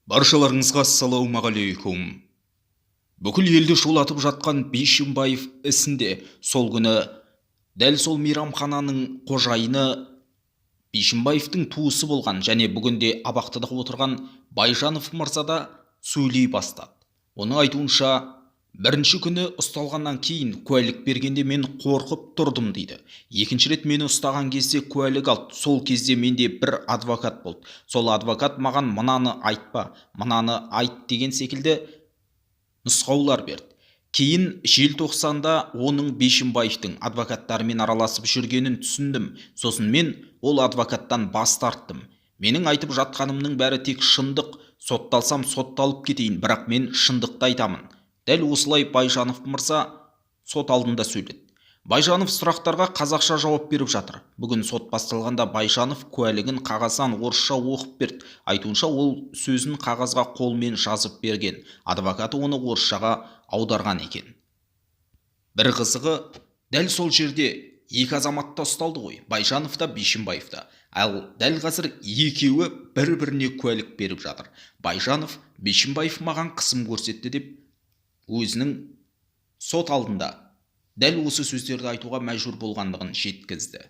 Баршаларыңызға ассалаумағалейкум. Бүкіл елді шулатып жатқан Бишімбаев ісінде сол күні дәл сол мейрамхананың қожайыны Бишімбаевтың туысы болған және бүгінде абақтыда отырған Байжанов мырза да сөйлей бастады. Оның айтуынша, бірінші күні ұсталғаннан кейін куәлік бергенде мен қорқып тұрдым дейді. Екінші рет мені ұстаған кезде куәлік алды. Сол кезде менде бір адвокат болды. Сол адвокат маған мынаны айтпа, мынаны айт деген секілді нұсқаулар берді. Кейін желтоқсанда оның Бишімбаевтың адвокаттарымен араласып жүргенін түсіндім. Сосын мен ол адвокаттан бас тарттым. Менің айтып жатқанымның бәрі тек шындық. Сотталсам сотталып кетейін, бірақ мен шындықты айтамын. Дәл осылай Байжанов мырза сот алдында сөйледі. Байжанов сұрақтарға қазақша жауап беріп жатыр. Бүгін сот басталғанда Байжанов куәлігін қағаздан орысша оқып берді. Айтуынша ол сөзін қағазға қолмен жазып берген. Адвокаты оны орысшаға аударған екен. Бір қызығы, дәл сол жерде екі азамат та ұсталды ғой, Байжанов та Бишімбаев та. Ал дәл қазір екеуі бір-біріне куәлік беріп жатыр. Байжанов, Бишімбаев маған қысым көрсетті деп өзінің сот алдында дәл осы сөздерді айтуға мәжбүр болғандығын жеткізді.